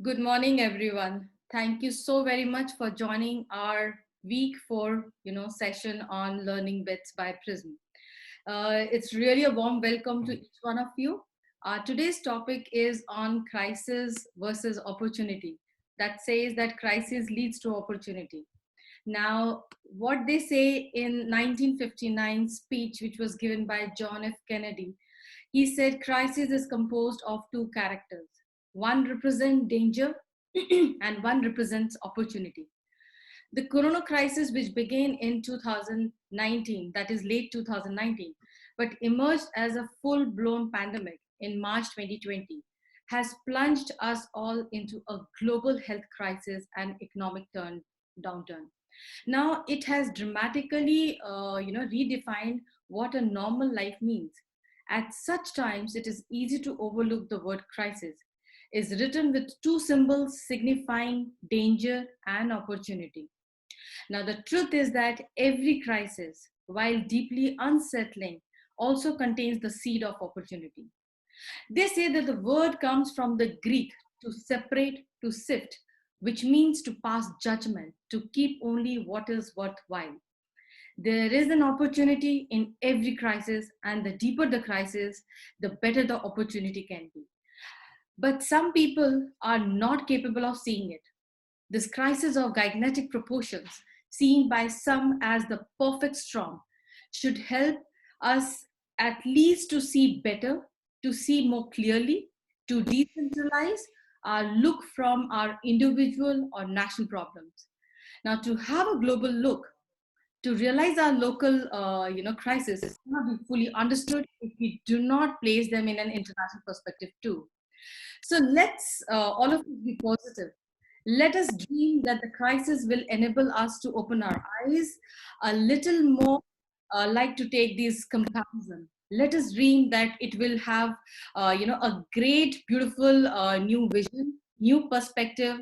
Good morning, everyone. Thank you so very much for joining our week 4, session on Learning Bits by Prism. It's really a warm welcome to each one of you. Today's topic is on crisis versus opportunity. That says that crisis leads to opportunity. Now, what they say in 1959 speech, which was given by John F. Kennedy, he said crisis is composed of two characters. One represents danger and one represents opportunity. The corona crisis, which began in 2019, that is late 2019, but emerged as a full blown pandemic in March 2020, has plunged us all into a global health crisis and economic downturn. Now, it has dramatically, redefined what a normal life means. At such times, it is easy to overlook the word crisis. Is written with two symbols signifying danger and opportunity. Now, the truth is that every crisis, while deeply unsettling, also contains the seed of opportunity. They say that the word comes from the Greek to separate, to sift, which means to pass judgment, to keep only what is worthwhile. There is an opportunity in every crisis, and the deeper the crisis, the better the opportunity can be. But some people are not capable of seeing it. This crisis of gigantic proportions, seen by some as the perfect storm, should help us at least to see better, to see more clearly, to decentralize our look from our individual or national problems. Now, to have a global look, to realize our local crisis cannot be fully understood if we do not place them in an international perspective too. So let's all of us be positive. Let us dream that the crisis will enable us to open our eyes a little more, like to take these comparison. Let us dream that it will have, a great, beautiful new vision, new perspective,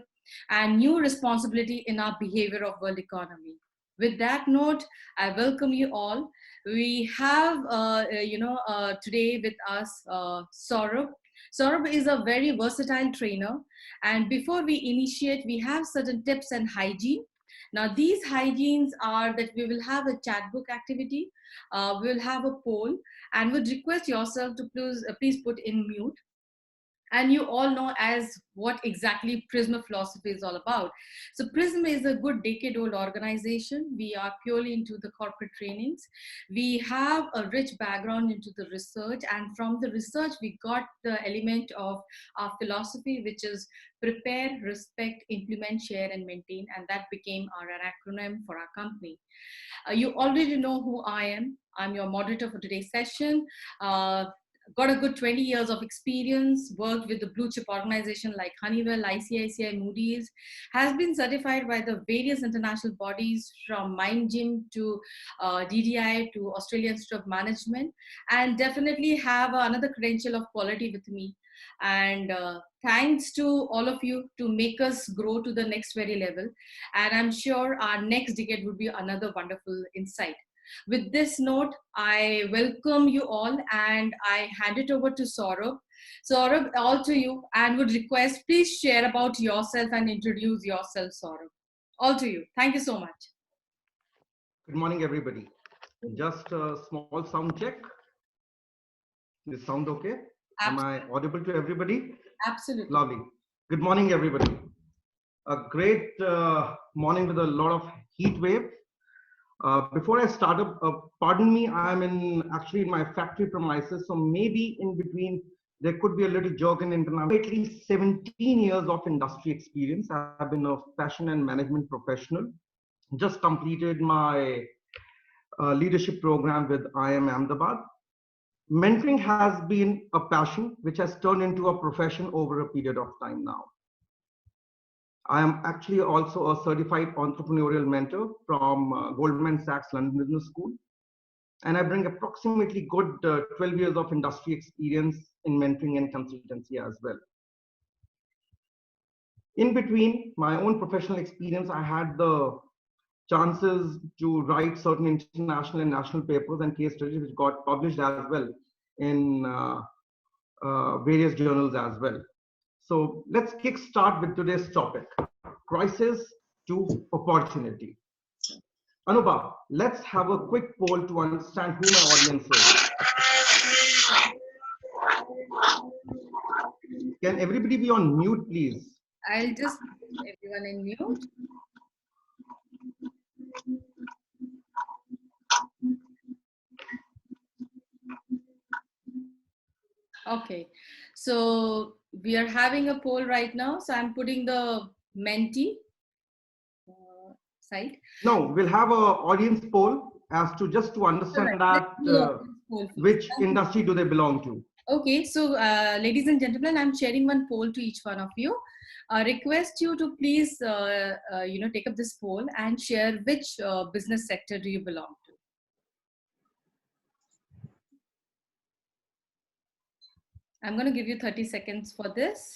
and new responsibility in our behavior of world economy. With that note, I welcome you all. We have, today with us Saurabh. Saurabh is a very versatile trainer. And before we initiate, we have certain tips and hygiene. Now, these hygienes are that we will have a chat book activity, we will have a poll, and would request yourself to please put in mute, and you all know as what exactly Prisma philosophy is all about. So Prism is a good decade old organization. We are purely into the corporate trainings. We have a rich background into the research, and from the research we got the element of our philosophy, which is prepare, respect, implement, share, and maintain, and that became our acronym for our company. You already know who I am. I'm your moderator for today's session. Got a good 20 years of experience, worked with the blue chip organization like Honeywell, ICICI, Moody's, has been certified by the various international bodies from MindGym to DDI to Australian Institute of Management, and definitely have another credential of quality with me. And thanks to all of you to make us grow to the next very level. And I'm sure our next decade would be another wonderful insight. With this note, I welcome you all and I hand it over to Saurabh. Saurabh, all to you, and would request please share about yourself and introduce yourself, Saurabh. All to you. Thank you so much. Good morning, everybody. Just a small sound check. Is sound okay? Am I audible to everybody? Absolutely. Lovely. Good morning, everybody. A great morning with a lot of heat wave. Before I start up, pardon me, I'm actually in my factory premises, so maybe in between there could be a little jog in international. At least 17 years of industry experience. I've been a fashion and management professional. Just completed my leadership program with IIM Ahmedabad. Mentoring has been a passion which has turned into a profession over a period of time now. I am actually also a certified entrepreneurial mentor from Goldman Sachs London Business School. And I bring approximately good 12 years of industry experience in mentoring and consultancy as well. In between my own professional experience, I had the chances to write certain international and national papers and case studies which got published as well in various journals as well. So let's kickstart with today's topic, crisis to opportunity. Anubha, let's have a quick poll to understand who my audience is. Can everybody be on mute, please? I'll just put everyone in mute. Okay, so we are having a poll right now. So I'm putting the Menti site. No, we'll have a audience poll as to just to understand that which industry do they belong to. Okay, so ladies and gentlemen, I'm sharing one poll to each one of you. I request you to please, take up this poll and share which business sector do you belong to. I'm going to give you 30 seconds for this.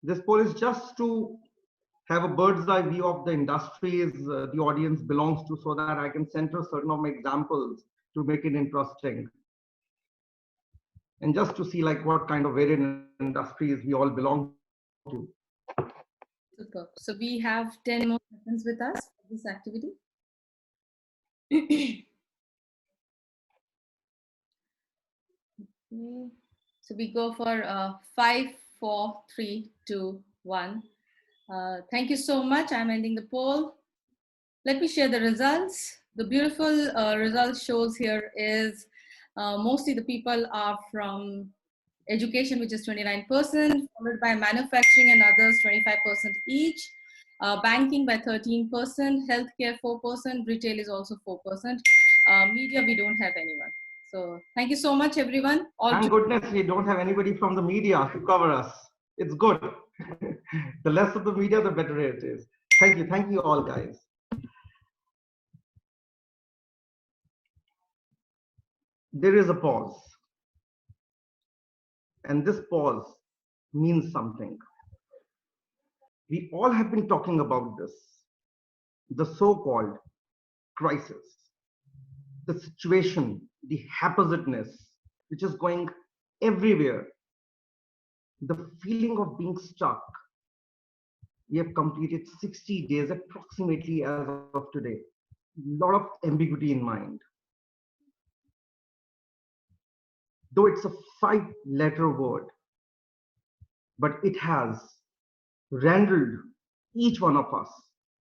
This poll is just to have a bird's eye view of the industries the audience belongs to, so that I can center certain of my examples to make it interesting. And just to see like what kind of varied industries we all belong to. Super. So we have 10 more seconds with us for this activity. Okay. So we go for 5, 4, 3, 2, 1. Thank you so much. I'm ending the poll. Let me share the results. The beautiful results shows here is mostly the people are from education, which is 29%, followed by manufacturing and others 25% each. Banking by 13%, healthcare 4%, retail is also 4%. Media, we don't have anyone. So thank you so much, everyone. Thank goodness we don't have anybody from the media to cover us. It's good. The less of the media, the better it is. Thank you all, guys. There is a pause. And this pause means something. We all have been talking about this, the so-called crisis, the situation, the haphazardness, which is going everywhere, the feeling of being stuck. We have completed 60 days approximately as of today. A lot of ambiguity in mind. Though it's a 5-letter word, but it has rendled each one of us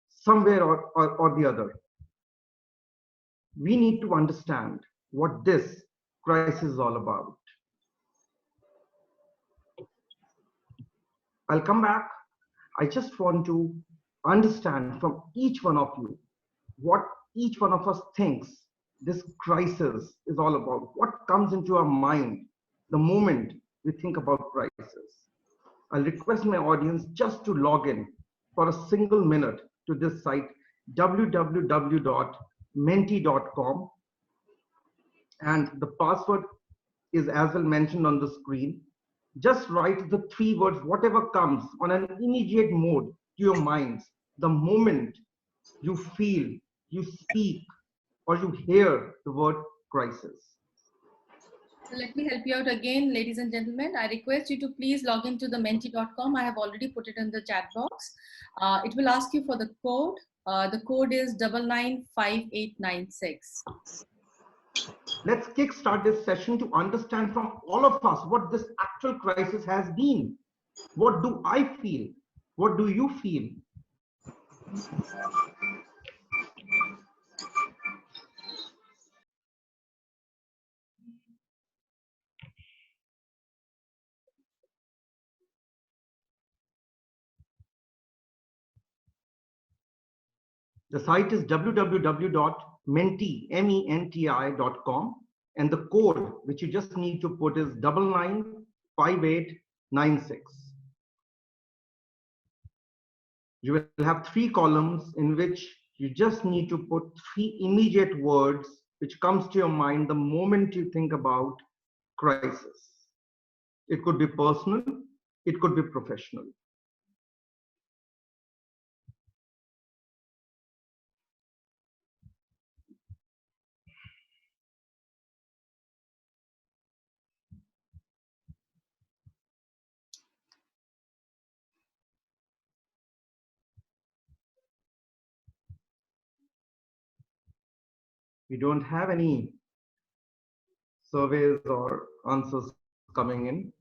somewhere or the other. We need to understand what this crisis is all about. I'll come back. I just want to understand from each one of you what each one of us thinks this crisis is all about. What comes into our mind the moment we think about crisis. I'll request my audience just to log in for a single minute to this site, www.menti.com. And the password is as well mentioned on the screen. Just write the 3 words, whatever comes on an immediate mode to your minds, the moment you feel, you speak, or you hear the word crisis. So let me help you out again, ladies and gentlemen. I request you to please log into the menti.com. I have already put it in the chat box. It will ask you for the code. The code is 995896. Let's kickstart this session to understand from all of us what this actual crisis has been. What do I feel? What do you feel? The site is www.menti.com, and the code which you just need to put is 995896. You will have 3 columns in which you just need to put 3 immediate words which comes to your mind the moment you think about crisis. It could be personal, It could be professional. We don't have any surveys or answers coming in.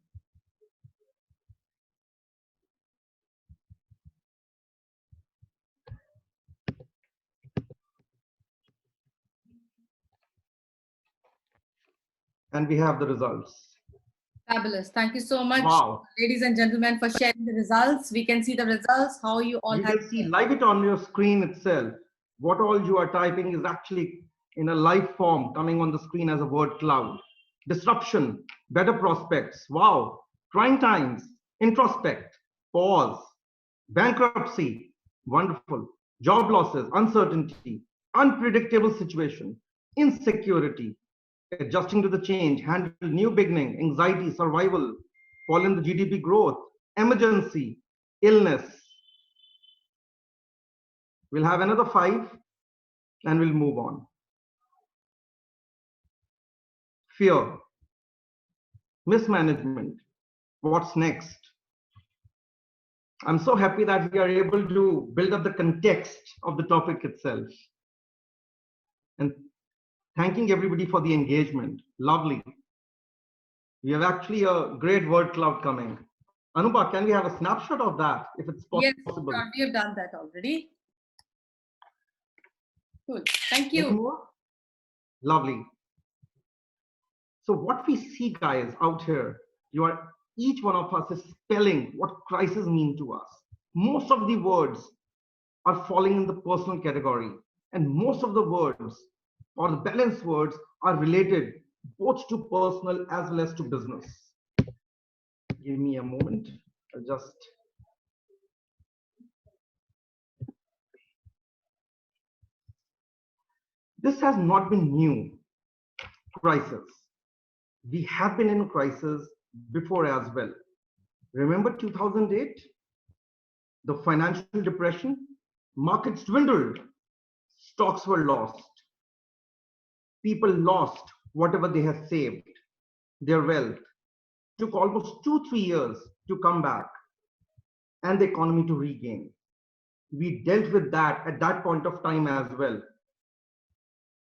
And we have the results. Fabulous. Thank you so much, Wow. ladies and gentlemen, for sharing the results. We can see the results, how you all You have. can see live it on your screen itself. What all you are typing is actually in a live form coming on the screen as a word cloud. Disruption, better prospects, wow. Trying times, introspect, pause, bankruptcy, wonderful. Job losses, uncertainty, unpredictable situation, insecurity, adjusting to the change, handle new beginning, anxiety, survival, fall in the GDP growth, emergency, illness. We'll have another 5 and we'll move on. Fear, mismanagement, what's next? I'm so happy that we are able to build up the context of the topic itself. And thanking everybody for the engagement. Lovely. We have actually a great word cloud coming. Anupa, can we have a snapshot of that if it's possible? Yes, sure. We have done that already. Cool. Thank you. More? Lovely. So what we see, guys, out here, each one of us is spelling what crisis mean to us. Most of the words are falling in the personal category, and most of the words or the balanced words are related both to personal as well as to business. Give me a moment. I'll just. This has not been new. Crisis. We have been in crisis before as well. Remember 2008? The financial depression? Markets dwindled. Stocks were lost. People lost whatever they had saved, their wealth. Took almost 2-3 years to come back and the economy to regain. We dealt with that at that point of time as well.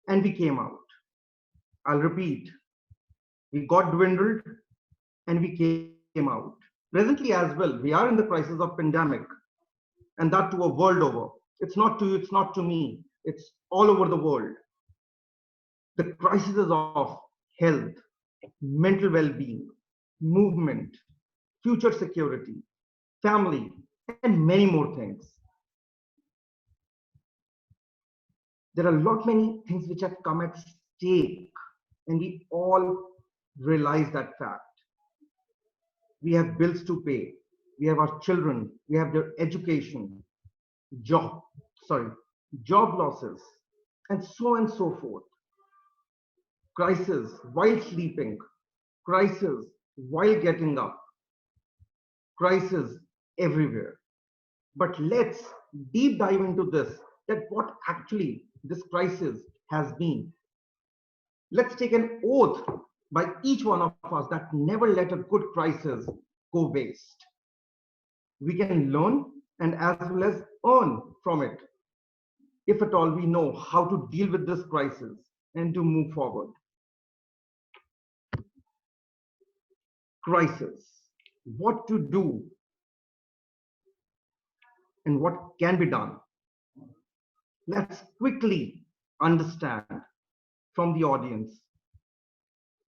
And we came out. I'll repeat. We got dwindled and we came out. Presently as well, we are in the crisis of pandemic, and that to a world over. It's not to you, it's not to me. It's all over the world. The crisis of health, mental well-being, movement, future security, family, and many more things. There are a lot many things which have come at stake, and we all realize that fact. We have bills to pay. We have our children. We have their education, job losses, and so forth. Crisis while sleeping, crisis while getting up, crisis everywhere. But let's deep dive into this, that what actually this crisis has been. Let's take an oath by each one of us that never let a good crisis go waste. We can learn and as well as earn from it, if at all we know how to deal with this crisis and to move forward. Crisis, what to do and what can be done. Let's quickly understand from the audience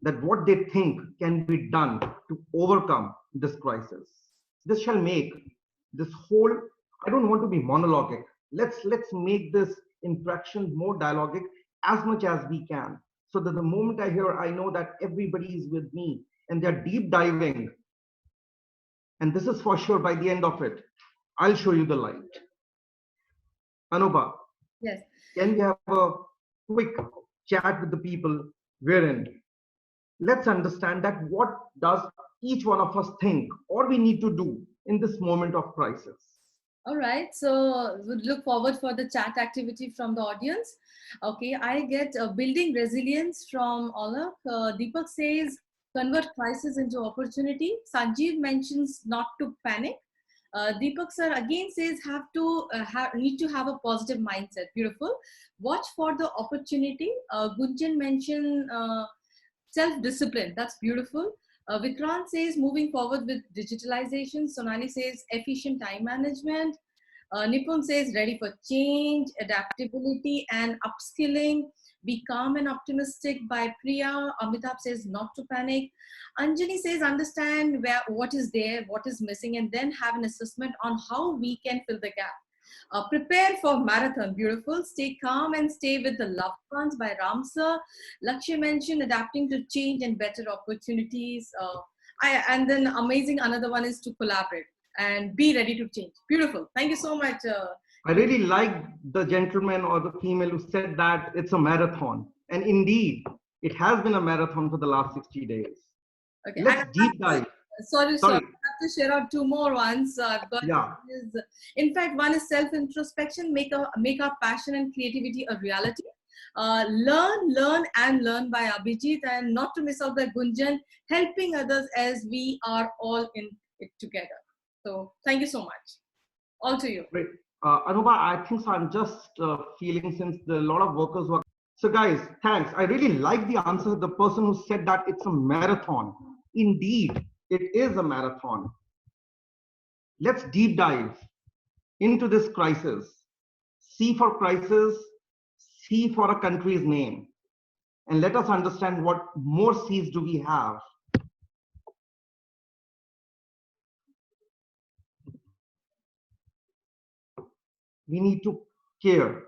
that what they think can be done to overcome this crisis. This shall make this whole, I don't want to be monologic. Let's make this interaction more dialogic as much as we can, so that the moment I hear, I know that everybody is with me and they're deep diving. And this is for sure, by the end of it, I'll show you the light. Anupa. Yes. Can we have a quick chat with the people wherein let's understand that what does each one of us think or we need to do in this moment of crisis? All right, so would look forward for the chat activity from the audience. Okay, I get building resilience from Olaf. Deepak says convert crisis into opportunity. Sanjeev mentions not to panic. Deepak sir again says need to have a positive mindset. Beautiful. Watch for the opportunity. Gunjan mentioned self-discipline. That's beautiful. Vikrant says moving forward with digitalization. Sonali says efficient time management. Nipun says ready for change, adaptability, and upskilling. Be calm and optimistic by Priya. Amitabh says not to panic. Anjali says understand what is there, what is missing, and then have an assessment on how we can fill the gap. Prepare for marathon. Beautiful. Stay calm and stay with the loved ones by Ramsar. Lakshya mentioned adapting to change and better opportunities. And then amazing. Another one is to collaborate and be ready to change. Beautiful. Thank you so much. I really like the gentleman or the female who said that it's a marathon. And indeed, it has been a marathon for the last 60 days. Okay. Let's deep dive. Sorry. I have to share out two more ones. I've got in fact, one is self-introspection, make our passion and creativity a reality. Learn and learn by Abhijit, and not to miss out by Gunjan, helping others as we are all in it together. So thank you so much. All to you. Great. Anubha, I think so I'm just feeling since a lot of workers were. So guys, thanks. I really like the answer. The person who said that it's a marathon. Indeed, it is a marathon. Let's deep dive into this crisis. C for crisis, C for a country's name. And let us understand what more C's do we have. We need to care.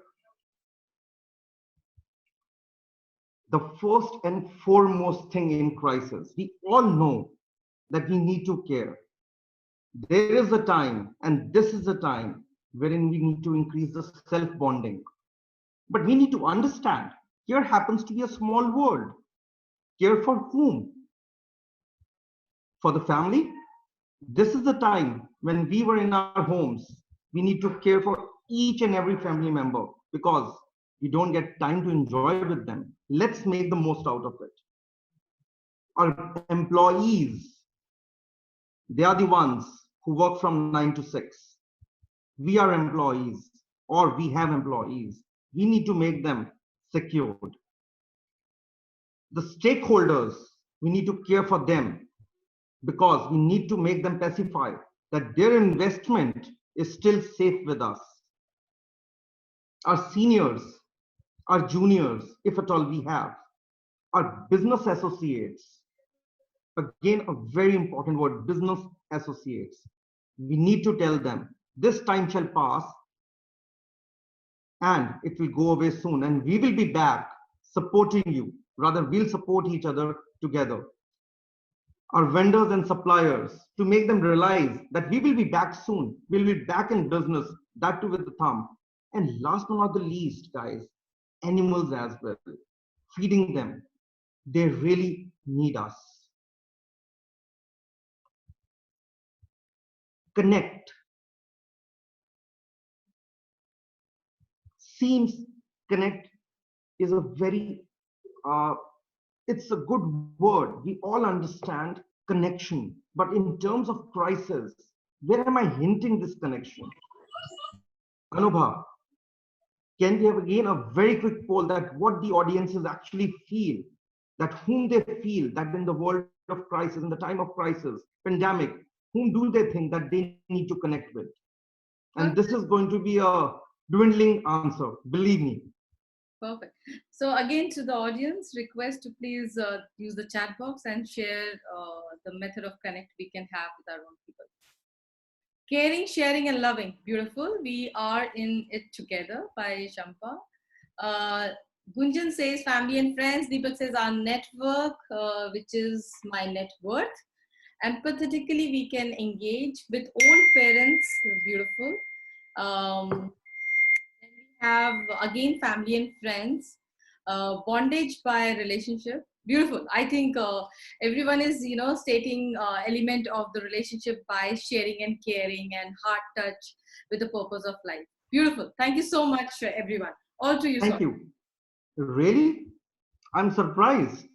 The first and foremost thing in crisis, we all know that we need to care. There is a time, and this is a time wherein we need to increase the self-bonding. But we need to understand, care happens to be a small word. Care for whom? For the family? This is the time when we were in our homes, we need to care for each and every family member because we don't get time to enjoy with them. Let's make the most out of it. Our employees, they are the ones who work from 9 to 6. We are employees or we have employees. We need to make them secured. The stakeholders, we need to care for them because we need to make them pacify that their investment is still safe with us. Our seniors, our juniors, if at all we have, our business associates, again, a very important word, business associates. We need to tell them this time shall pass and it will go away soon and we will be back supporting you. Rather, we'll support each other together. Our vendors and suppliers, to make them realize that we will be back soon. We'll be back in business, that too with the thumb. And last but not the least, guys, animals as well. Feeding them. They really need us. Connect. Seems connect is a very it's a good word. We all understand connection, but in terms of crisis, where am I hinting this connection? Anubha, can we have again a very quick poll that what the audiences actually feel, that whom they feel that in the world of crisis, in the time of crisis, pandemic, whom do they think that they need to connect with? And this is going to be a dwindling answer, believe me. Perfect. So again, to the audience, request to please use the chat box and share the method of connect we can have with our own people. Caring, sharing, and loving. Beautiful. We are in it together by Shampa. Gunjan says family and friends. Deepak says our network, which is my net worth. Empathetically, we can engage with old parents. Beautiful. Then we have again family and friends. Bondage by relationship. Beautiful. I think everyone is, stating element of the relationship by sharing and caring and heart touch with the purpose of life. Beautiful. Thank you so much, everyone. All to you, sir. Thank you. Really? I'm surprised.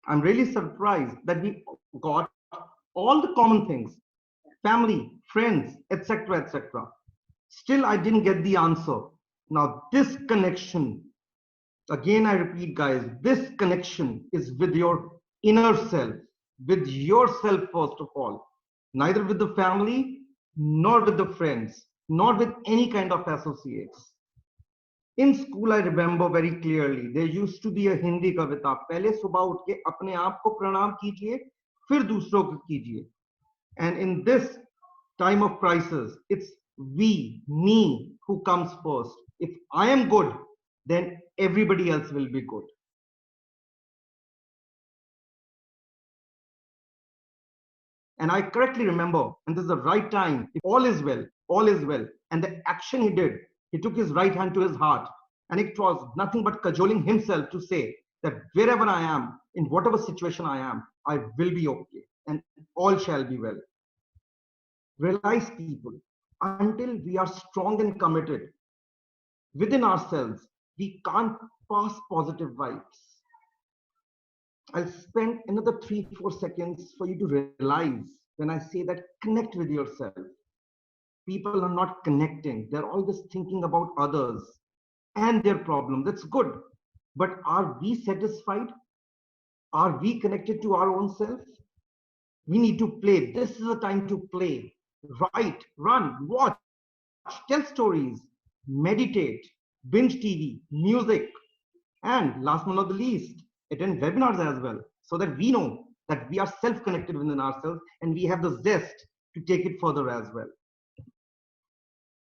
I'm really surprised that we got all the common things, family, friends, etc., etc. Still, I didn't get the answer. Now, this connection, again, I repeat, guys, this connection is with your inner self, with yourself, first of all, neither with the family, nor with the friends, nor with any kind of associates. In school, I remember very clearly, there used to be a Hindi kavita. पहले सुबह उठ के अपने आप को प्रणाम कीजिए, फिर दूसरों को कीजिए. And in this time of crisis, it's we, me, who comes first. If I am good, then everybody else will be good. And I correctly remember, and this is the right time, if all is well, all is well. And the action he did, he took his right hand to his heart, and it was nothing but cajoling himself to say that wherever I am, in whatever situation I am, I will be okay, and all shall be well. Realize, people, until we are strong and committed within ourselves, we can't pass positive vibes. I'll spend another 3-4 seconds for you to realize when I say that connect with yourself. People are not connecting, they're always thinking about others and their problem. That's good. But are we satisfied? Are we connected to our own self? We need to play. This is a time to play. Write, run, watch, tell stories, meditate, binge TV, music, and last but not the least, attend webinars as well, so that we know that we are self-connected within ourselves and we have the zest to take it further as well.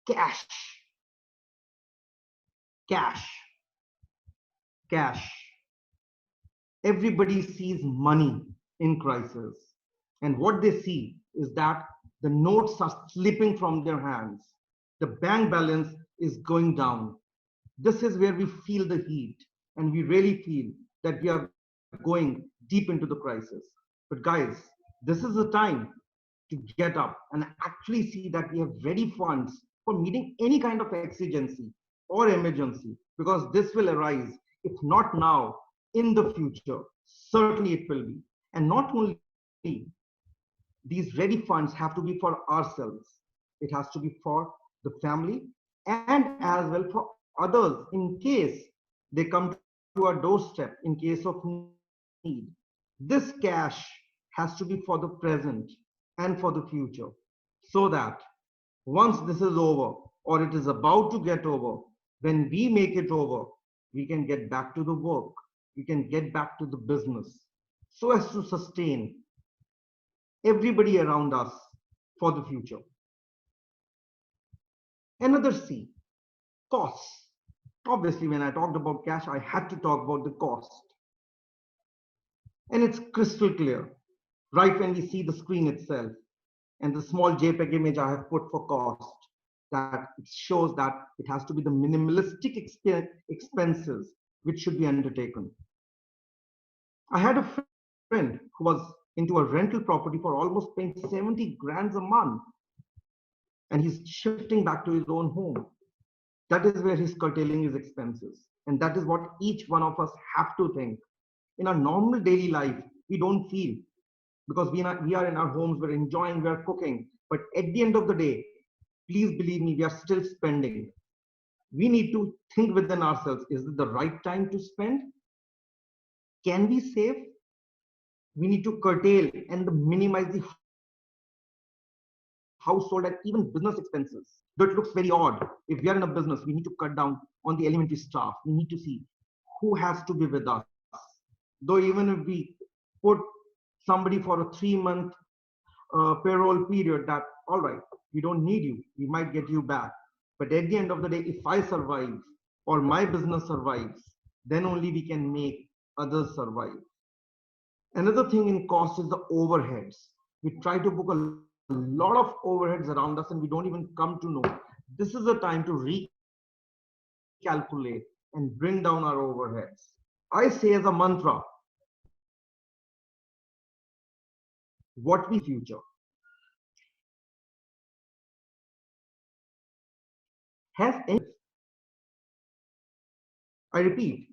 Cash, cash, cash. Everybody sees money in crisis, and what they see is that the notes are slipping from their hands. The bank balance is going down. This is where we feel the heat, and we really feel that we are going deep into the crisis. But guys, this is the time to get up and actually see that we have ready funds for meeting any kind of exigency or emergency, because this will arise, if not now, in the future. Certainly it will be. And not only these ready funds have to be for ourselves, it has to be for the family and as well for others in case they come to our doorstep in case of need. This cash has to be for the present and for the future, so that once this is over or it is about to get over, when we make it over, we can get back to the work, we can get back to the business, so as to sustain everybody around us for the future. Another C, costs. Obviously, when I talked about cash, I had to talk about the cost. And it's crystal clear, right when we see the screen itself and the small JPEG image I have put for cost, that it shows that it has to be the minimalistic expenses which should be undertaken. I had a friend who was into a rental property for almost paying 70 grand a month, and he's shifting back to his own home. That is where he's curtailing his expenses. And that is what each one of us have to think. In our normal daily life, we don't feel, because we are in our homes, we're enjoying, we're cooking. But at the end of the day, please believe me, we are still spending. We need to think within ourselves, is it the right time to spend? Can we save? We need to curtail and minimize the household and even business expenses. Though it looks very odd, if we are in a business, we need to cut down on the elementary staff. We need to see who has to be with us. Though even if we put somebody for a 3-month payroll period, that all right, we don't need you, we might get you back. But at the end of the day, if I survive or my business survives, then only we can make others survive. Another thing in cost is the overheads. We try to book a lot of overheads around us and we don't even come to know. This is the time to recalculate and bring down our overheads. I say as a mantra, what we future. Has any, I repeat,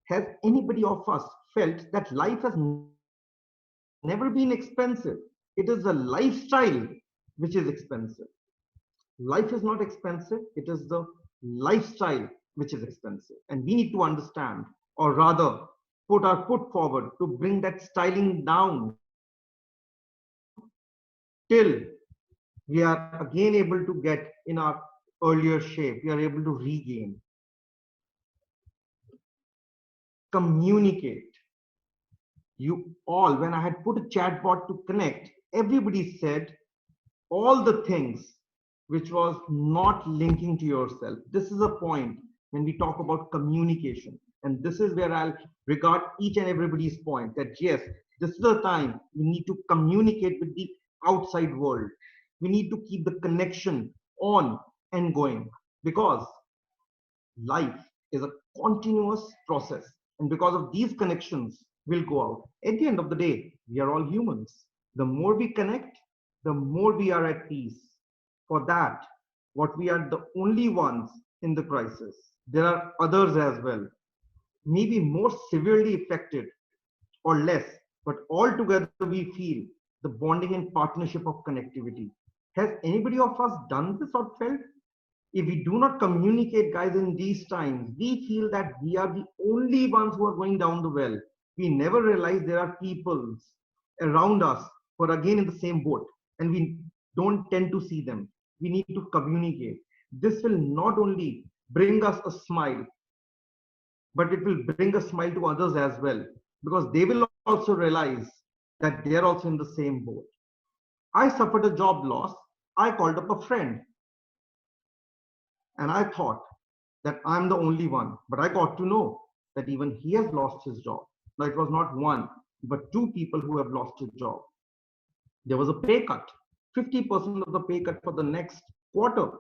has anybody of us felt that life has never been expensive? It is the lifestyle which is expensive. Life is not expensive, it is the lifestyle which is expensive. And we need to understand, or rather, put our foot forward to bring that styling down till we are again able to get in our earlier shape, we are able to regain. Communicate. You all, when I had put a chatbot to connect, everybody said all the things which was not linking to yourself. This is a point when we talk about communication. And this is where I'll regard each and everybody's point that yes, this is the time we need to communicate with the outside world. We need to keep the connection on and going because life is a continuous process. And because of these connections, will go out. At the end of the day, we are all humans. The more we connect, the more we are at peace. For that, what we are the only ones in the crisis. There are others as well, maybe more severely affected or less, but altogether we feel the bonding and partnership of connectivity. Has anybody of us done this or felt? If we do not communicate, guys, in these times, we feel that we are the only ones who are going down the well. We never realize there are people around us who are again in the same boat, and we don't tend to see them. We need to communicate. This will not only bring us a smile, but it will bring a smile to others as well, because they will also realize that they are also in the same boat. I suffered a job loss. I called up a friend and I thought that I'm the only one. But I got to know that even he has lost his job. Now, it was not one, but two people who have lost his job. There was a pay cut, 50% of the pay cut for the next quarter.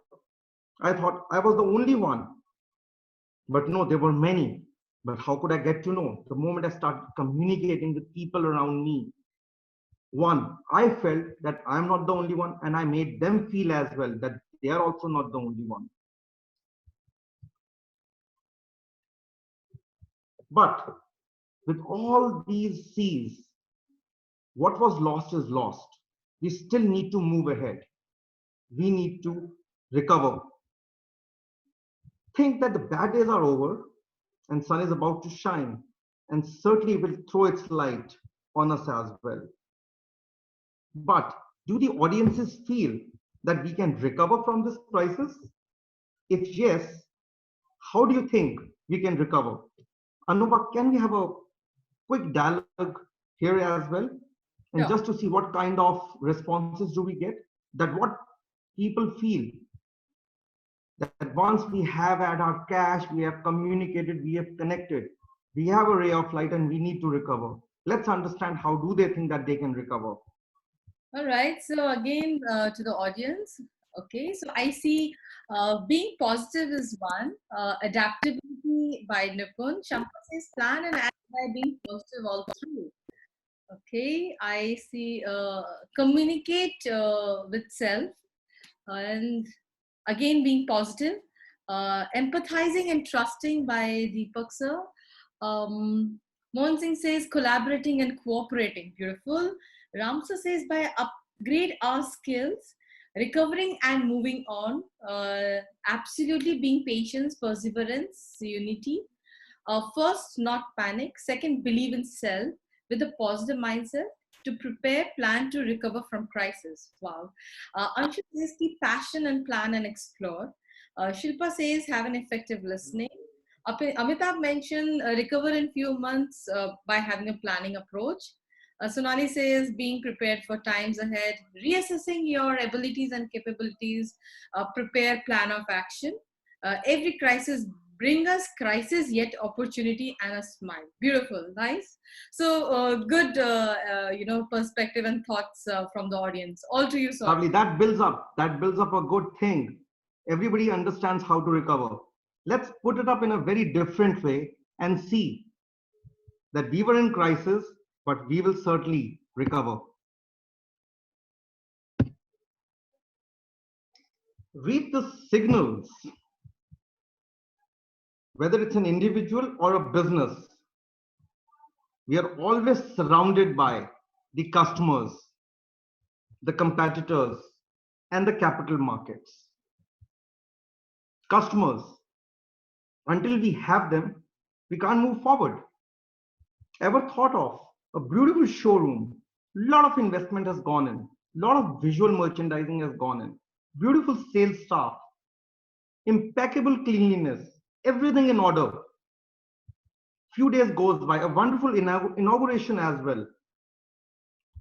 I thought I was the only one. But no, there were many. But how could I get to know? The moment I started communicating with people around me, one, I felt that I'm not the only one, and I made them feel as well that they are also not the only one. But with all these C's, what was lost is lost. We still need to move ahead. We need to recover. Think that the bad days are over and sun is about to shine and certainly will throw its light on us as well. But do the audiences feel that we can recover from this crisis? If yes, how do you think we can recover? Anupa, can we have a quick dialogue here as well? And Sure. just to see what kind of responses do we get, that what people feel that once we have had our cash, we have communicated, we have connected, we have a ray of light and we need to recover. Let's understand how do they think that they can recover. All right. So again, to the audience, okay. So I see being positive is one. Adaptability by Nipun. Shampa says plan and act by being positive all through. Okay. I see communicate with self and again being positive. Empathizing and trusting by Deepak sir. Um, Mohan Singh says collaborating and cooperating. Beautiful. Ramsa says by upgrade our skills, recovering and moving on. Absolutely being patience, perseverance, unity. First, not panic. Second, believe in self with a positive mindset to prepare, plan to recover from crisis. Wow. Anshu says keep passion and plan and explore. Shilpa says have an effective listening. Amitabh mentioned recover in few months by having a planning approach. Sonali says being prepared for times ahead, reassessing your abilities and capabilities, prepare plan of action. Every crisis bring us crisis yet opportunity and a smile. Beautiful, nice. So good, perspective and thoughts from the audience. All to you, sir. Lovely. That builds up. That builds up a good thing. Everybody understands how to recover. Let's put it up in a very different way and see that we were in crisis, but we will certainly recover. Read the signals, whether it's an individual or a business. We are always surrounded by the customers, the competitors, and the capital markets. Customers, until we have them, we can't move forward. Ever thought of a beautiful showroom? A lot of investment has gone in, a lot of visual merchandising has gone in, beautiful sales staff, impeccable cleanliness, everything in order. Few days goes by, a wonderful inauguration as well.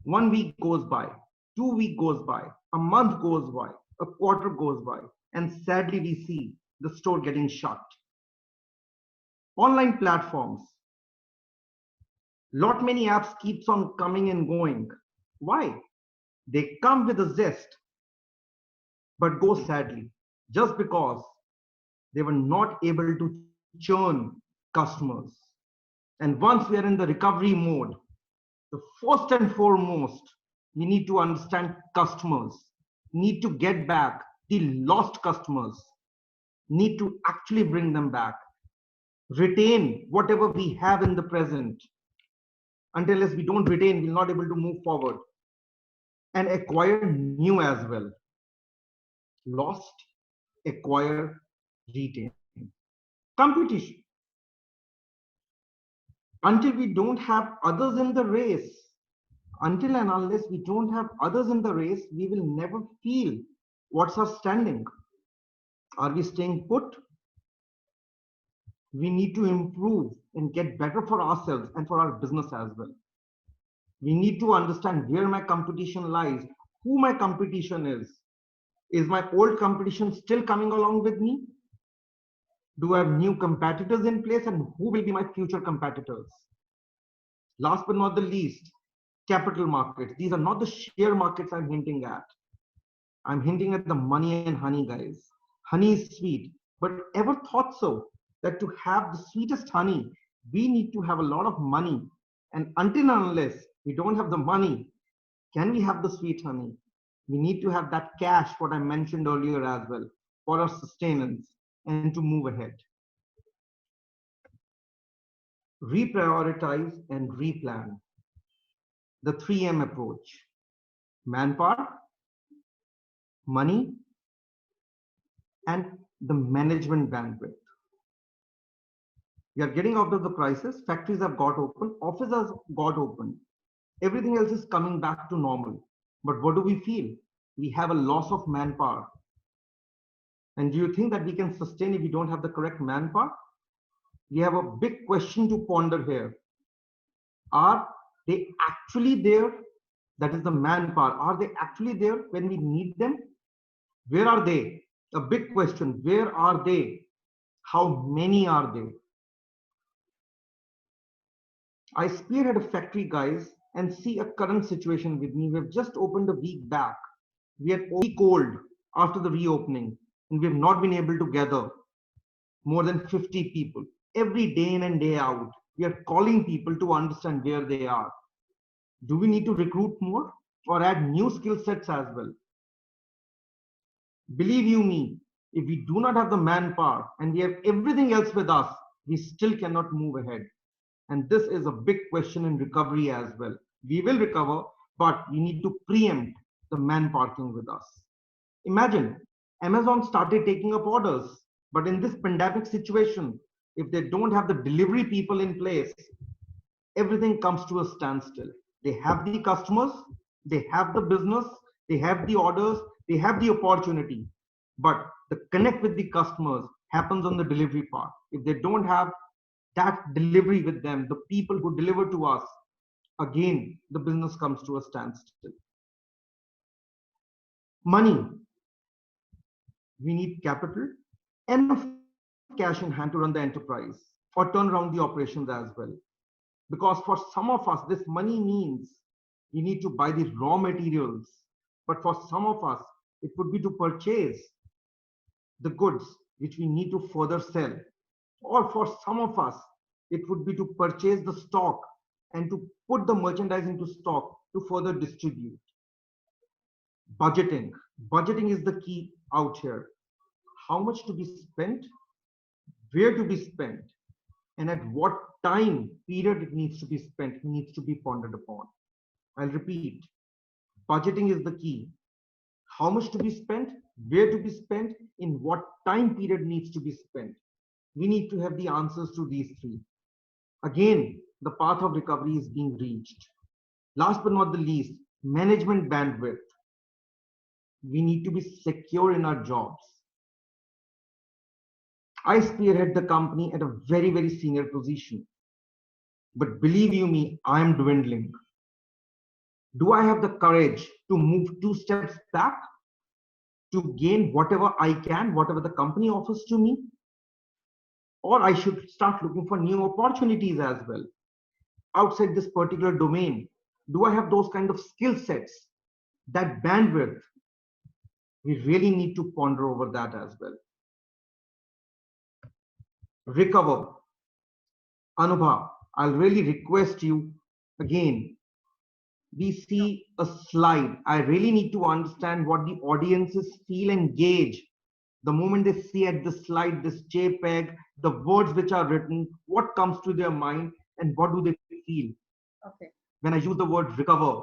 1 week goes by, 2 weeks goes by, a month goes by, a quarter goes by, and sadly we see the store getting shut. Online platforms, lot many apps keeps on coming and going. Why? They come with a zest, but go sadly, just because they were not able to churn customers. And once we are in the recovery mode, the first and foremost, we need to understand customers, need to get back the lost customers, need to actually bring them back, retain whatever we have in the present. Until as we don't retain, we're not able to move forward, and acquire new as well. Lost, acquire, retain. Competition. Until we don't have others in the race, until and unless we don't have others in the race, we will never feel what's our standing. Are we staying put? We need to improve and get better for ourselves and for our business as well. We need to understand where my competition lies, who my competition is. Is my old competition still coming along with me? Do I have new competitors in place, and who will be my future competitors? Last but not the least, capital markets. These are not the share markets I'm hinting at. I'm hinting at the money and honey, guys. Honey is sweet, but ever thought so that to have the sweetest honey, we need to have a lot of money. And until and unless we don't have the money, can we have the sweet honey? We need to have that cash, what I mentioned earlier as well, for our sustenance and to move ahead. Reprioritize and replan. The 3M approach: manpower, money, and the management bandwidth. We are getting out of the crisis. Factories have got open, offices have got open. Everything else is coming back to normal. But what do we feel? We have a loss of manpower. And do you think that we can sustain if we don't have the correct manpower? We have a big question to ponder here. Are they actually there? That is the manpower. Are they actually there when we need them? Where are they? A big question. Where are they? How many are they? I spearhead a factory, guys, and see a current situation with me. We've just opened a week back. We are only cold after the reopening, and we have not been able to gather more than 50 people. Every day in and day out, we are calling people to understand where they are. Do we need to recruit more or add new skill sets as well? Believe you me, if we do not have the manpower and we have everything else with us, we still cannot move ahead. And this is a big question in recovery as well. We will recover, but we need to preempt the manpower thing with us. Imagine Amazon started taking up orders, but in this pandemic situation, if they don't have the delivery people in place, everything comes to a standstill. They have the customers, they have the business, they have the orders, they have the opportunity, but the connect with the customers happens on the delivery part. If they don't have that delivery with them, the people who deliver to us, again, the business comes to a standstill. Money. We need capital, enough cash in hand to run the enterprise or turn around the operations as well. Because for some of us, this money means we need to buy the raw materials. But for some of us, it would be to purchase the goods which we need to further sell. Or for some of us, it would be to purchase the stock and to put the merchandise into stock to further distribute. Budgeting. Budgeting is the key out here. How much to be spent, where to be spent, and at what time period it needs to be spent needs to be pondered upon. I'll repeat, budgeting is the key. How much to be spent, where to be spent, in what time period needs to be spent. We need to have the answers to these three. Again, the path of recovery is being reached. Last but not the least, management bandwidth. We need to be secure in our jobs. I spearhead the company at a very, very senior position. But believe you me, I am dwindling. Do I have the courage to move 2 steps back to gain whatever I can, whatever the company offers to me? Or I should start looking for new opportunities as well outside this particular domain. Do I have those kind of skill sets, that bandwidth? We really need to ponder over that as well. Recover. Anubha, I'll really request you again. We see a slide. I really need to understand what the audiences feel and gauge the moment they see at the slide, this JPEG, the words which are written, what comes to their mind and what do they feel. Okay. When I use the word recover,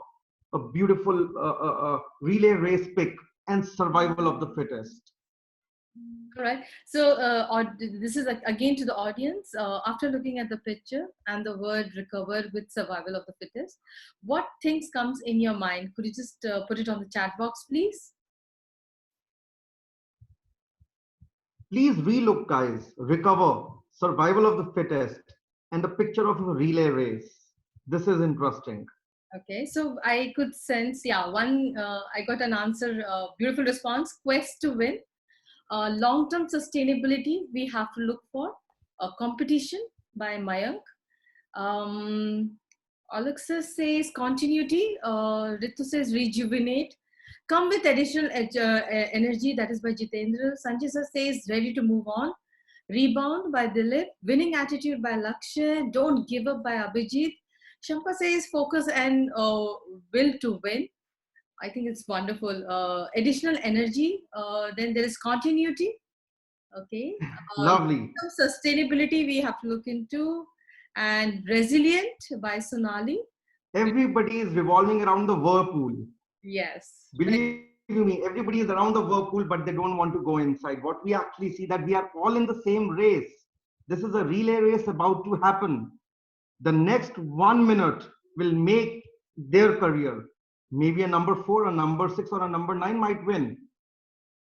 a beautiful relay race pick and survival of the fittest. All right. So this is again to the audience. After looking at the picture and the word recover with survival of the fittest, what things comes in your mind? Could you just put it on the chat box, please? Please relook, guys. Recover, survival of the fittest, and the picture of a relay race. This is interesting. Okay, so I could sense, yeah, I got an answer, beautiful response, quest to win. Long-term sustainability, we have to look for. Competition by Mayank. Alexis says continuity. Ritu says rejuvenate. Come with additional energy, that is by Jitendra. Sanjay says ready to move on. Rebound by Dilip. Winning attitude by Lakshay. Don't give up by Abhijit. Shampa says focus and will to win. I think it's wonderful. Additional energy. Then there is continuity. Okay. Lovely. Sustainability we have to look into. And resilient by Sonali. Everybody is revolving around the whirlpool. Yes. Believe me, everybody is around the whirlpool, but they don't want to go inside. What we actually see that we are all in the same race. This is a relay race about to happen. The next 1 minute will make their career. Maybe a number 4, a number 6, or a number 9 might win.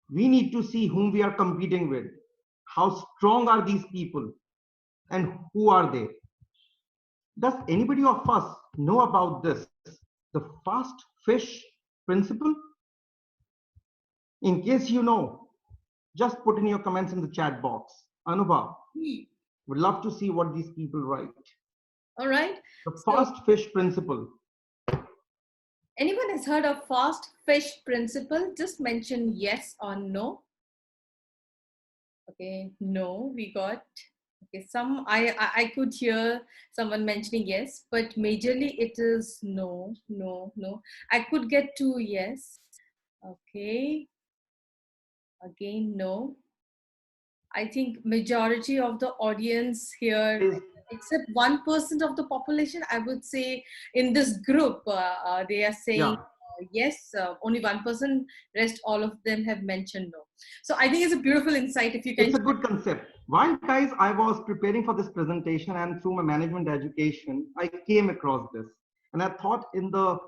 We need to see whom we are competing with. How strong are these people? And who are they? Does anybody of us know about this? The fast fish principle? In case you know, just put in your comments in the chat box. Anubha, would love to see what these people write. All right. The fast fish principle. Anyone has heard of fast fish principle? Just mention yes or no. Okay, no, we got. Okay, I could hear someone mentioning yes, but majorly it is no, no, no. I could get 2 yes. Okay. Again, no. I think majority of the audience here, except 1% of the population, I would say in this group, they are saying yes, only 1%, rest all of them have mentioned no. So I think it's a beautiful insight if you can. It's a good concept. While guys, I was preparing for this presentation and through my management education, I came across this. And I thought in the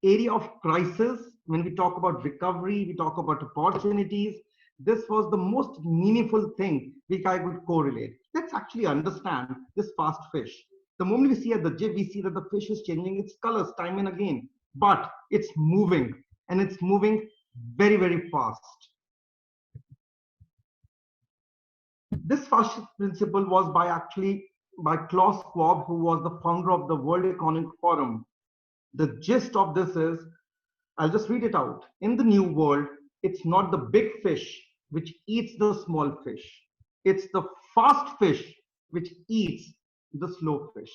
area of crisis, when we talk about recovery, we talk about opportunities, this was the most meaningful thing which I could correlate. Let's actually understand this fast fish. The moment we see at the jib, we see that the fish is changing its colors time and again, but it's moving and it's moving very, very fast. This fast principle was by Klaus Schwab, who was the founder of the World Economic Forum. The gist of this is, I'll just read it out. In the new world, it's not the big fish which eats the small fish. It's the fast fish which eats the slow fish.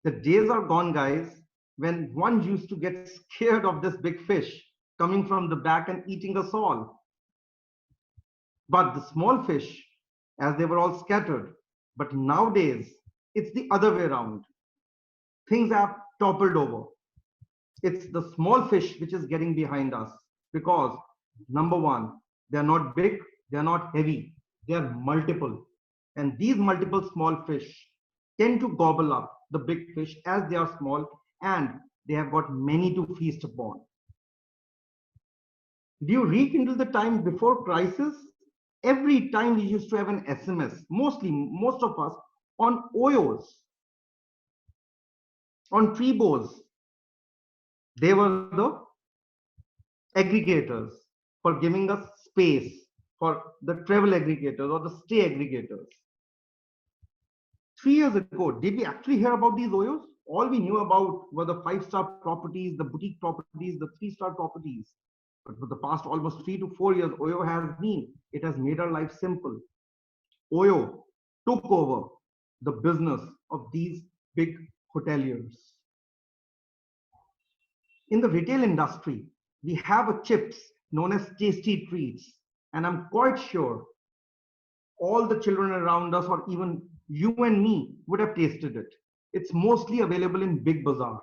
The days are gone, guys, when one used to get scared of this big fish coming from the back and eating us all. But the small fish, as they were all scattered. But nowadays, it's the other way around. Things have toppled over. It's the small fish which is getting behind us because, number one, they're not big, they're not heavy, they're multiple. And these multiple small fish tend to gobble up the big fish as they are small, and they have got many to feast upon. Do you rekindle the time before crisis? Every time we used to have an SMS, most of us, on OYOs, on Trebos. They were the aggregators for giving us space, for the travel aggregators or the stay aggregators. 3 years ago, did we actually hear about these OYOs? All we knew about were the 5-star properties, the boutique properties, the 3-star properties. But for the past almost 3 to 4 years, OYO it has made our life simple. OYO took over the business of these big hoteliers. In the retail industry, we have a chips known as Tasty Treats. And I'm quite sure all the children around us, or even you and me, would have tasted it. It's mostly available in Big Bazaar.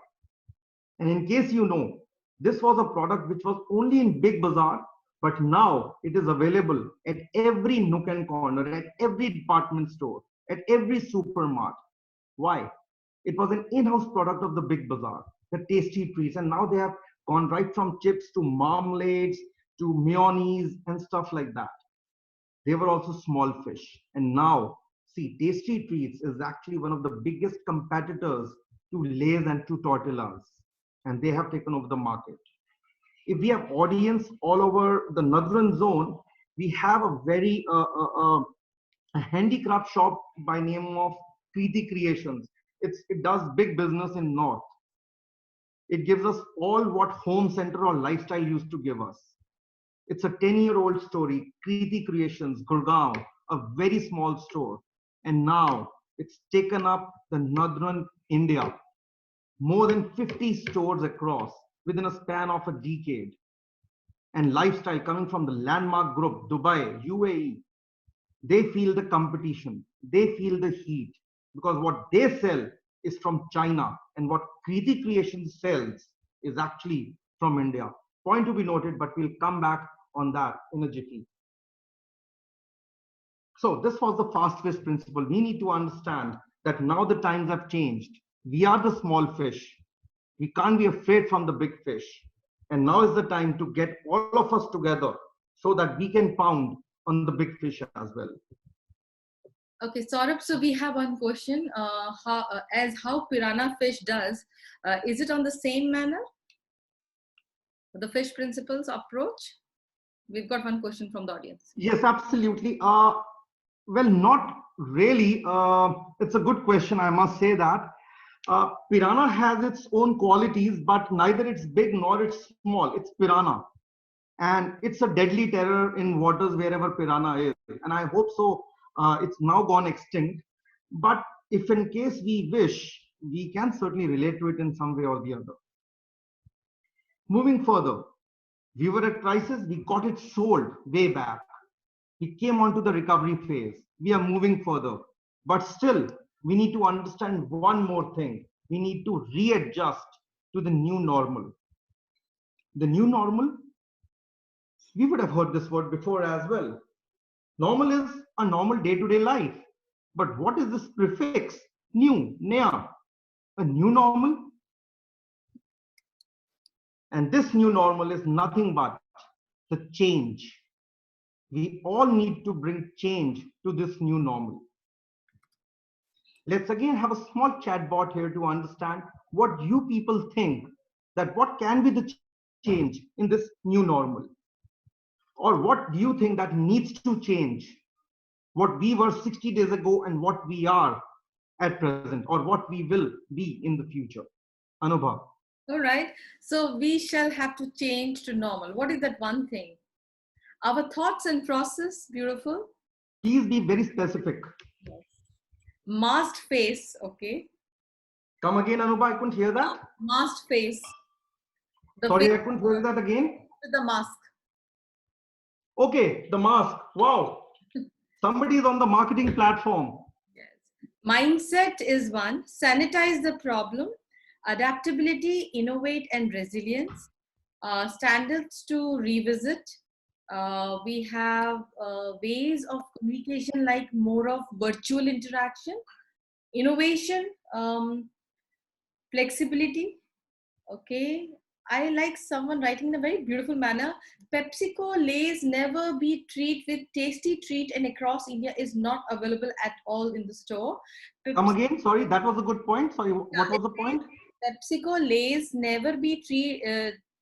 And in case you know, this was a product which was only in Big Bazaar, but now it is available at every nook and corner, at every department store, at every supermarket. Why? It was an in-house product of the Big Bazaar, the Tasty Treats, and now they have gone right from chips to marmalades to mayonnaise and stuff like that. They were also small fish, and now see, Tasty Treats is actually one of the biggest competitors to Lay's and to Tortillas, and they have taken over the market. If we have audience all over the northern zone, we have a very a handicraft shop by name of Kriti Creations. It does big business in north. It gives us all what home center or lifestyle used to give us. It's a 10-year-old story. Kriti Creations, Gurgaon, a very small store, and now it's taken up the northern India. More than 50 stores across within a span of a decade. And lifestyle coming from the landmark group, Dubai, UAE, they feel the competition, they feel the heat, because what they sell is from China, and what Kriti Creations sells is actually from India. Point to be noted, but we'll come back on that in a jiffy. So this was the fast fish principle. We need to understand that now the times have changed. We are the small fish. We can't be afraid from the big fish. And now is the time to get all of us together so that we can pound on the big fish as well. Okay, Saurabh, so we have one question. How piranha fish does, is it on the same manner? The fish principles approach? We've got one question from the audience. Yes, absolutely. Well, not really. It's a good question, I must say that. Piranha has its own qualities, but neither it's big nor it's small. It's piranha. And it's a deadly terror in waters wherever piranha is. And I hope so. It's now gone extinct. But if in case we wish, we can certainly relate to it in some way or the other. Moving further, we were at crisis. We got it sold way back. We came on to the recovery phase. We are moving further. But still, we need to understand one more thing. We need to readjust to the new normal. The new normal, we would have heard this word before as well. Normal is a normal day-to-day life. But what is this prefix? New, naya. A new normal? And this new normal is nothing but the change. We all need to bring change to this new normal. Let's again have a small chat bot here to understand what you people think, that what can be the change in this new normal, or what do you think that needs to change, what we were 60 days ago and what we are at present, or what we will be in the future. Anubha. All right, so we shall have to change to normal. What is that one thing? Our thoughts and process. Beautiful. Please be very specific. Yes. Masked face. Okay. Come again, Anubha. I couldn't hear that. Masked face. Sorry, I couldn't hear that again. with the mask. Okay, the mask. Wow. Somebody is on the marketing platform. Yes. Mindset is one. Sanitize the problem. Adaptability, innovate, and resilience. Standards to revisit. We have ways of communication like more of virtual interaction. Innovation, flexibility. Okay. I like someone writing in a very beautiful manner. PepsiCo Lays never be treat with tasty treat and across India is not available at all in the store. Come Pepsi, again. Sorry, that was a good point. Sorry, what was the point? PepsiCo Lays never be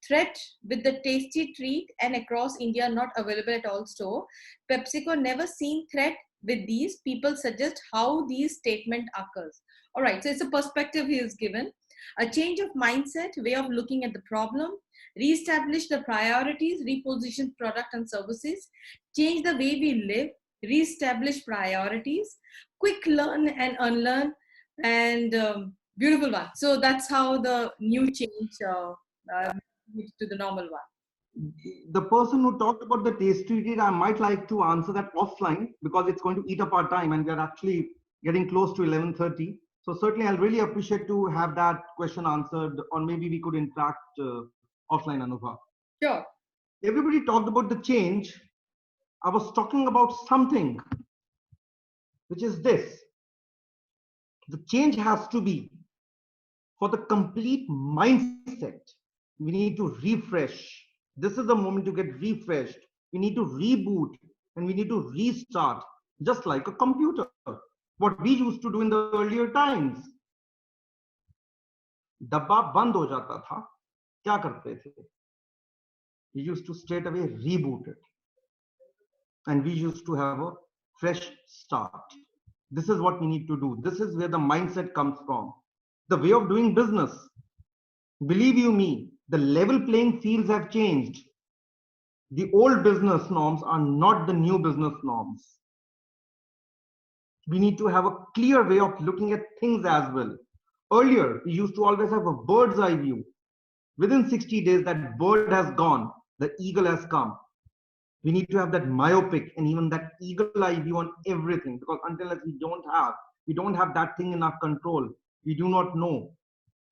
threat with the tasty treat and across India not available at all store. PepsiCo never seen threat with these. People suggest how these statement occurs. All right, so it's a perspective he is given. A change of mindset, way of looking at the problem, reestablish the priorities, reposition product and services, change the way we live, reestablish priorities, quick learn and unlearn, and beautiful one. So that's how the new change to the normal one. The person who talked about the tasty treat, I might like to answer that offline because it's going to eat up our time and we are actually getting close to 11:30. So certainly I'll really appreciate to have that question answered, or maybe we could interact offline, Anubha. Sure. Everybody talked about the change. I was talking about something, which is this. The change has to be for the complete mindset. We need to refresh. This is the moment to get refreshed. We need to reboot and we need to restart, just like a computer. What we used to do in the earlier times. डब्बा बंद हो जाता था, क्या करते थे? We used to straight away reboot it. And we used to have a fresh start. This is what we need to do. This is where the mindset comes from. The way of doing business. Believe you me, the level playing fields have changed. The old business norms are not the new business norms. We need to have a clear way of looking at things as well. Earlier, we used to always have a bird's eye view. Within 60 days, that bird has gone, the eagle has come. We need to have that myopic and even that eagle eye view on everything, because until we don't have that thing in our control, we do not know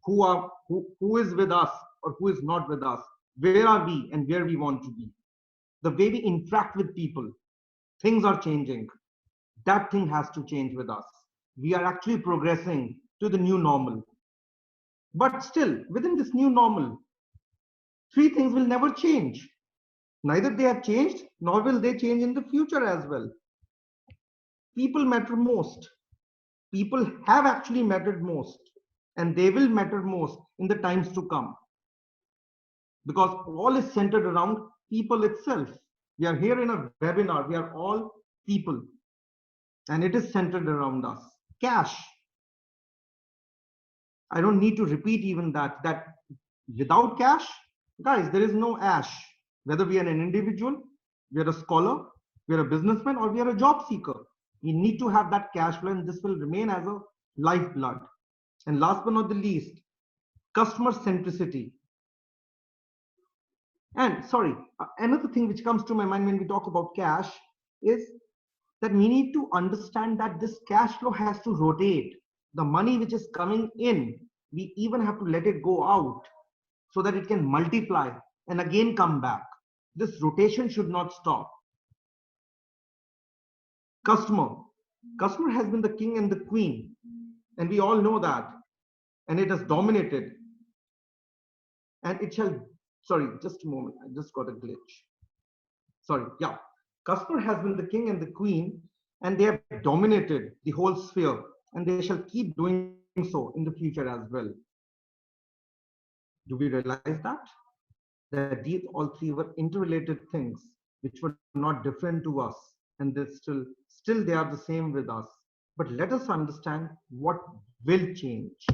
who is with us or who is not with us, where are we and where we want to be. The way we interact with people, things are changing. That thing has to change with us. We are actually progressing to the new normal. But still, within this new normal, three things will never change. Neither they have changed, nor will they change in the future as well. People matter most. People have actually mattered most, and they will matter most in the times to come. Because all is centered around people itself. We are here in a webinar. We are all people. And it is centered around us. Cash. I don't need to repeat even that without cash, guys, there is no ash. Whether we are an individual, we are a scholar, we are a businessman, or we are a job seeker. We need to have that cash flow, and this will remain as a lifeblood. And last but not the least, customer centricity. And sorry, another thing which comes to my mind when we talk about cash is that we need to understand that this cash flow has to rotate. The money which is coming in, we even have to let it go out so that it can multiply and again come back. This rotation should not stop. Customer has been the king and the queen, and we all know that, and it has dominated, and it shall, sorry, just a moment, I just got a glitch. Sorry, yeah. Customer has been the king and the queen, and they have dominated the whole sphere, and they shall keep doing so in the future as well. Do we realize that these all three were interrelated things which were not different to us, and they still they are the same with us. But let us understand what will change.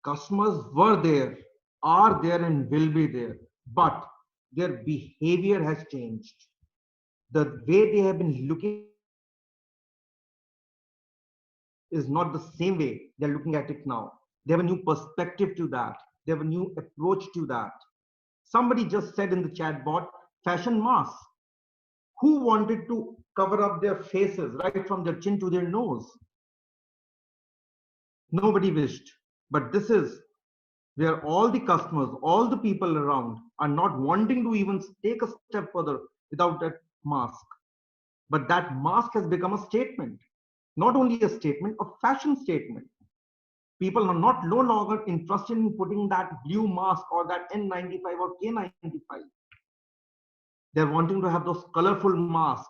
Customers were there, are there, and will be there, but their behavior has changed. The way they have been looking is not the same way they're looking at it now. They have a new perspective to that. They have a new approach to that. Somebody just said in the chat bot, fashion mask. Who wanted to cover up their faces right from their chin to their nose? Nobody wished. But this is where all the customers, all the people around are not wanting to even take a step further without that mask. But that mask has become a statement. Not only a statement, a fashion statement. People are not no longer interested in putting that blue mask or that N95 or K95. They're wanting to have those colorful masks.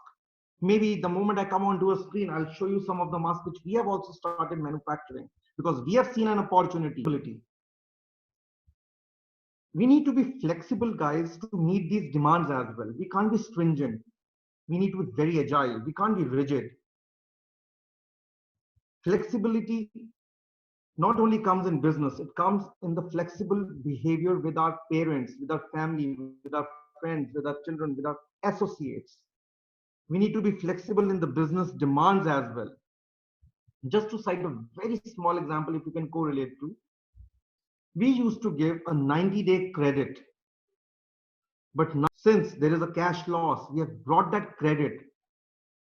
Maybe the moment I come onto a screen, I'll show you some of the masks which we have also started manufacturing because we have seen an opportunity. We need to be flexible, guys, to meet these demands as well. We can't be stringent. We need to be very agile. We can't be rigid. Flexibility not only comes in business, it comes in the flexible behavior with our parents, with our family, with our friends, with our children, with our associates. We need to be flexible in the business demands as well. Just to cite a very small example, if you can correlate to, we used to give a 90-day credit. But now, since there is a cash loss, we have brought that credit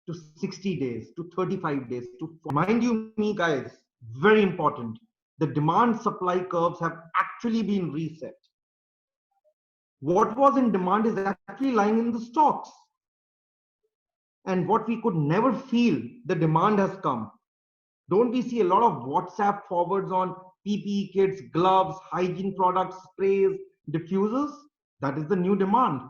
to 60 days, to 35 days, to mind you me guys, very important. The demand supply curves have actually been reset. What was in demand is actually lying in the stocks. And what we could never feel, the demand has come. Don't we see a lot of WhatsApp forwards on PPE kits, gloves, hygiene products, sprays, diffusers? That is the new demand.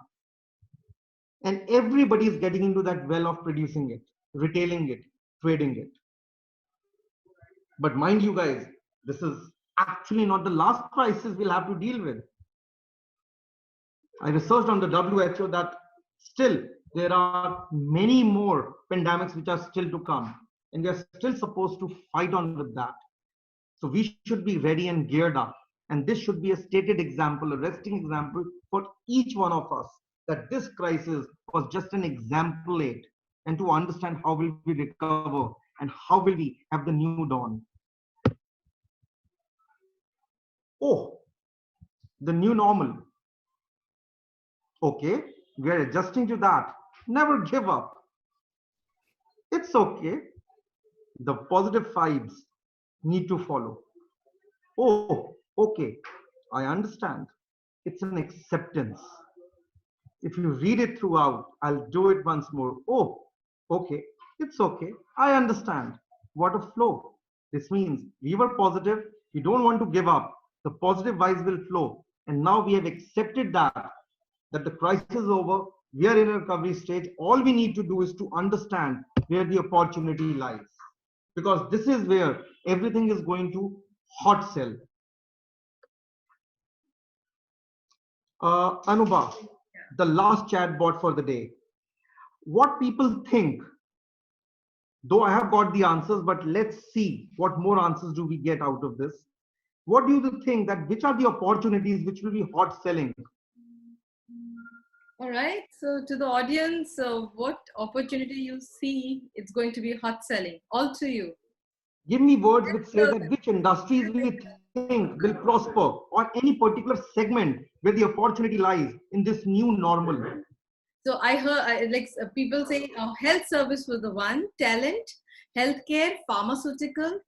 And everybody is getting into that well of producing it, retailing it, trading it. But mind you guys, this is actually not the last crisis we'll have to deal with. I researched on the WHO that still there are many more pandemics which are still to come. And we are still supposed to fight on with that. So we should be ready and geared up. And this should be a stated example, a resting example for each one of us, that this crisis was just an exemplate, and to understand how will we recover and how will we have the new dawn. Oh, the new normal. Okay, we are adjusting to that. Never give up. It's okay. The positive vibes need to follow. Oh, okay, I understand. It's an acceptance. If you read it throughout, I'll do it once more. Oh, okay, it's okay. I understand. What a flow. This means we were positive. We don't want to give up. The positive vibes will flow. And now we have accepted that the crisis is over. We are in a recovery stage. All we need to do is to understand where the opportunity lies. Because this is where everything is going to hot sell. Anubha, the last chat bot for the day. What people think, though I have got the answers, but let's see what more answers do we get out of this. What do you think that which are the opportunities which will be hot selling? All right. So to the audience, what opportunity you see it's going to be hot selling? All to you. Give me words which say that which industries we think will prosper, or any particular segment where the opportunity lies in this new normal. So I heard people say health service was the one, talent, healthcare, pharmaceutical,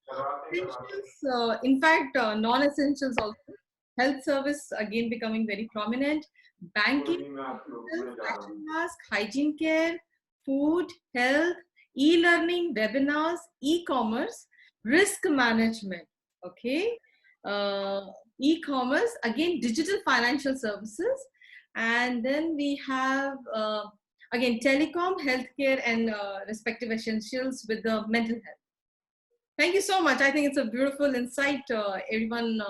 essentials, in fact, non-essentials also. Health service again becoming very prominent. Banking, fashion mask, hygiene care, food, health, e-learning, webinars, e-commerce, risk management. Okay, e-commerce again, digital financial services, and then we have again telecom, healthcare, and respective essentials with the mental health. Thank you so much. I think it's a beautiful insight, everyone.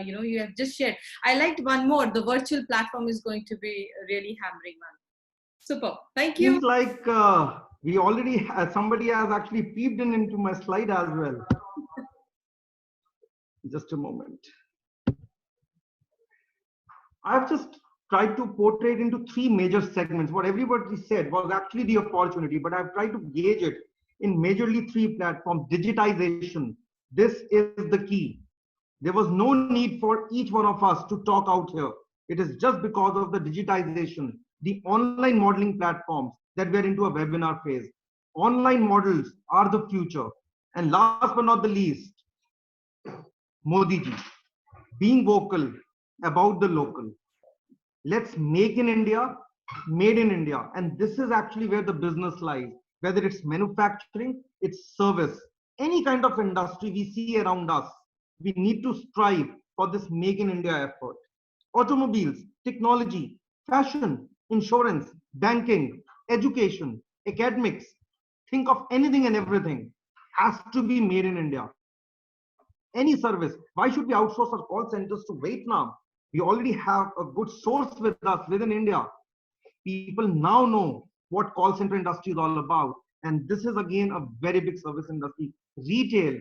You have just shared. I liked one more. The virtual platform is going to be really hammering one. Super. Thank you. Seems like we already somebody has actually peeped into my slide as well. Just a moment. I've just tried to portray it into three major segments. What everybody said was actually the opportunity, but I've tried to gauge it in majorly three platforms. Digitization. This is the key. There was no need for each one of us to talk out here. It is just because of the digitization, the online modeling platforms that we are into a webinar phase. Online models are the future. And last but not the least, Modi ji, being vocal about the local. Let's make in India, made in India. And this is actually where the business lies, whether it's manufacturing, it's service, any kind of industry we see around us. We need to strive for this make in India effort. Automobiles, technology, fashion, insurance, banking, education, academics, think of anything and everything has to be made in India. Any service. Why should we outsource our call centers to Vietnam? We already have a good source with us within India. People now know what call center industry is all about. And this is again a very big service industry. Retail,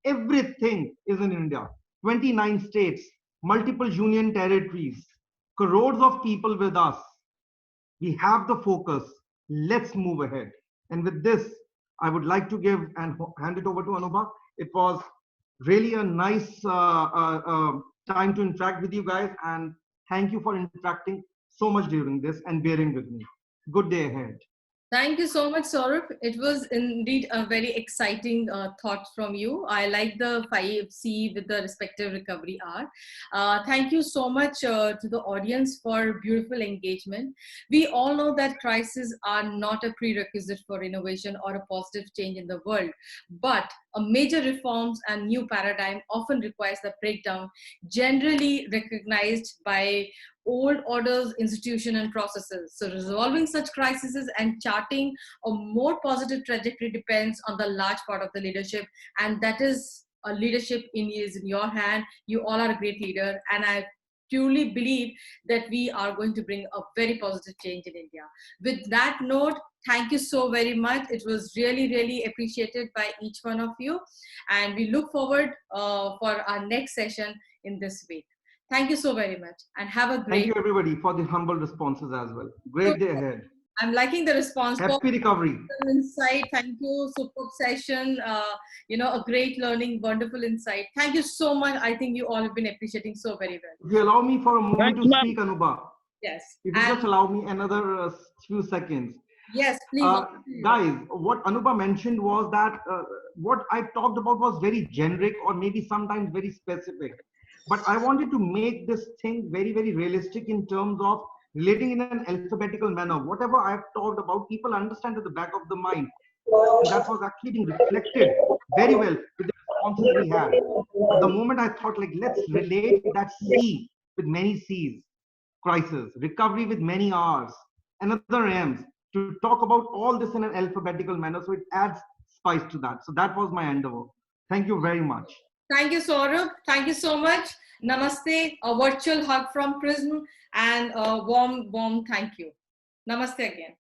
everything is in India. 29 states, multiple union territories, crores of people with us. We have the focus. Let's move ahead. And with this, I would like to give and hand it over to Anubha. It was really a nice time to interact with you guys, and thank you for interacting so much during this and bearing with me. Good day ahead. Thank you so much, Saurabh. It was indeed a very exciting thought from you. I like the 5C with the respective recovery R. Thank you so much to the audience for beautiful engagement. We all know that crises are not a prerequisite for innovation or a positive change in the world, but a major reforms and new paradigm often requires the breakdown generally recognized by old orders, institution, and processes. So resolving such crises and charting a more positive trajectory depends on the large part of the leadership, and that is a leadership is in your hand. You all are a great leader, and I truly believe that we are going to bring a very positive change in India. With that note, thank you so very much. It was really, really appreciated by each one of you, and we look forward for our next session in this week. Thank you so very much, and have a great. Thank you everybody for the humble responses as well. Great day ahead. I'm liking the response. Happy recovery. Insight. Thank you. Superb session. A great learning, wonderful insight. Thank you so much. I think you all have been appreciating so very well. If you allow me for a moment to speak, Anubha. Yes. If you just allow me another few seconds. Yes, please. Guys, what Anubha mentioned was that what I talked about was very generic or maybe sometimes very specific. But I wanted to make this thing very, very realistic in terms of relating in an alphabetical manner. Whatever I've talked about, people understand at the back of the mind. And that was actually being reflected very well with the responses we had. But the moment I thought, like, let's relate that C with many C's, crisis, recovery with many R's, another M's, to talk about all this in an alphabetical manner. So it adds spice to that. So that was my endeavor. Thank you very much. Thank you, Saurabh. Thank you so much. Namaste. A virtual hug from Prism and a warm thank you. Namaste again.